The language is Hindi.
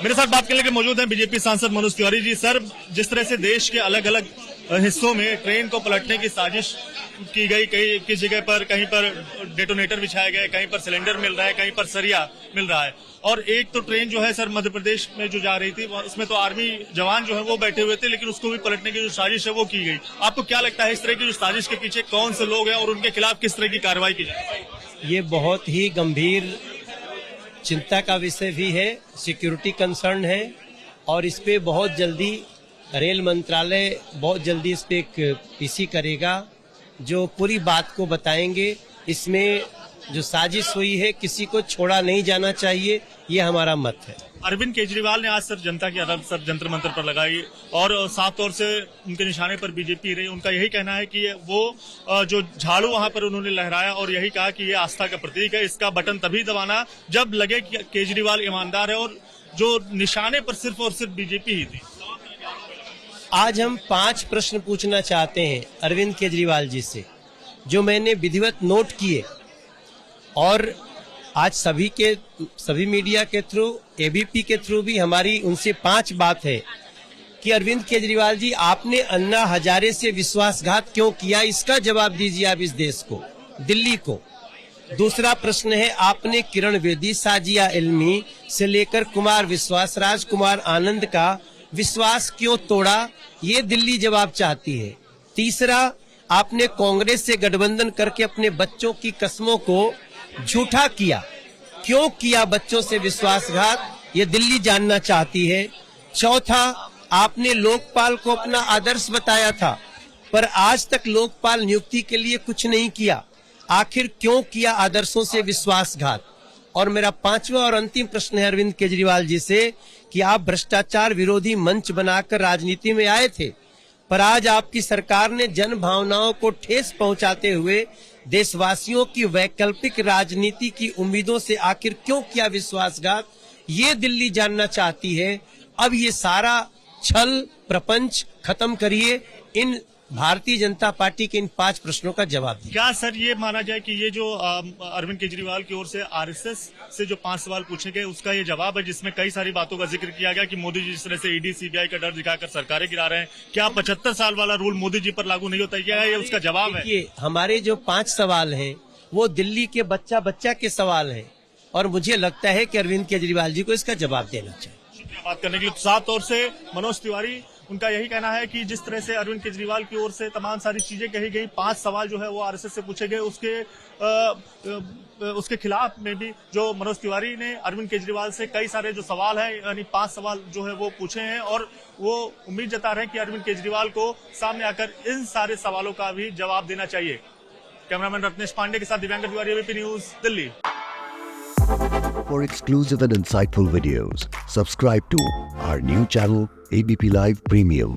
मेरे साथ बात करने के लिए मौजूद हैं बीजेपी सांसद मनोज तिवारी जी। सर, जिस तरह से देश के अलग अलग हिस्सों में ट्रेन को पलटने की साजिश की गई, किस जगह पर कहीं पर डेटोनेटर बिछाए गए, कहीं पर सिलेंडर मिल रहा है, कहीं पर सरिया मिल रहा है, और एक तो ट्रेन जो है सर मध्य प्रदेश में जो जा रही थी उसमें तो आर्मी जवान जो है वो बैठे हुए थे, लेकिन उसको भी पलटने की जो साजिश है वो की गई। आपको क्या लगता है इस तरह की जो साजिश के पीछे कौन से लोग हैं और उनके खिलाफ किस तरह की कार्रवाई की जाए? ये बहुत ही गंभीर चिंता का विषय भी है, सिक्योरिटी कंसर्न है, और इस पे बहुत जल्दी रेल मंत्रालय बहुत जल्दी इस पे एक पीसी करेगा जो पूरी बात को बताएंगे। इसमें जो साजिश हुई है किसी को छोड़ा नहीं जाना चाहिए, ये हमारा मत है। अरविंद केजरीवाल ने आज सर जनता की अदालत सर जंतर मंतर पर लगाई और साफ तौर से उनके निशाने पर बीजेपी रही। उनका यही कहना है कि वो जो झाड़ू वहां पर उन्होंने लहराया और यही कहा कि ये आस्था का प्रतीक है, इसका बटन तभी दबाना जब लगे कि केजरीवाल ईमानदार है, और जो निशाने पर सिर्फ और सिर्फ बीजेपी ही थी। आज हम 5 प्रश्न पूछना चाहते हैं अरविंद केजरीवाल जी से, जो मैंने विधिवत नोट किए, और आज सभी मीडिया के थ्रू, एबीपी के थ्रू भी हमारी उनसे 5 बात है कि अरविंद केजरीवाल जी, आपने अन्ना हजारे से विश्वासघात क्यों किया, इसका जवाब दीजिए आप इस देश को, दिल्ली को। दूसरा प्रश्न है, आपने किरण बेदी, साजिया इल्मी से लेकर कुमार विश्वास, राजकुमार आनंद का विश्वास क्यों तोड़ा, ये दिल्ली जवाब चाहती है। तीसरा, आपने कांग्रेस से गठबंधन करके अपने बच्चों की कस्मों को झूठा किया, क्यों किया बच्चों से विश्वासघात, ये दिल्ली जानना चाहती है। चौथा, आपने लोकपाल को अपना आदर्श बताया था, पर आज तक लोकपाल नियुक्ति के लिए कुछ नहीं किया, आखिर क्यों किया आदर्शों से विश्वासघात। और मेरा 5वां और अंतिम प्रश्न है अरविंद केजरीवाल जी से कि आप भ्रष्टाचार विरोधी मंच बनाकर राजनीति में आए थे, पर आज आपकी सरकार ने जन भावनाओं को ठेस पहुंचाते हुए देशवासियों की वैकल्पिक राजनीति की उम्मीदों से आखिर क्यों किया विश्वासघात, ये दिल्ली जानना चाहती है। अब ये सारा छल प्रपंच खत्म करिए, इन भारतीय जनता पार्टी के इन 5 प्रश्नों का जवाब दिया। क्या सर ये माना जाए कि ये जो अरविंद केजरीवाल की ओर से आरएसएस से जो 5 सवाल पूछे गए उसका ये जवाब है, जिसमें कई सारी बातों का जिक्र किया गया कि मोदी जी जिस तरह से ईडी सीबीआई का डर दिखाकर सरकारें गिरा रहे हैं, क्या 75 साल वाला रूल मोदी जी पर लागू नहीं होता, क्या ये उसका जवाब है? ये हमारे जो 5 सवाल हैं वो दिल्ली के बच्चा के सवाल हैं, और मुझे लगता है कि अरविंद केजरीवाल जी को इसका जवाब देना चाहिए। शुक्रिया बात करने के लिए। साफ तौर से मनोज तिवारी, उनका यही कहना है कि जिस तरह से अरविंद केजरीवाल की ओर से तमाम सारी चीजें कही गई, 5 सवाल जो है वो आरएसएस से पूछे गए, उसके खिलाफ में भी जो मनोज तिवारी ने अरविंद केजरीवाल से कई सारे जो सवाल है, यानी 5 सवाल जो है वो पूछे हैं, और वो उम्मीद जता रहे हैं कि अरविंद केजरीवाल को सामने आकर इन सारे सवालों का भी जवाब देना चाहिए। कैमरामैन रत्नेश पांडे के साथ Divyankar Tiwari, ABP news, Delhi. For exclusive and insightful videos, subscribe to our new channel ABP Live Premium.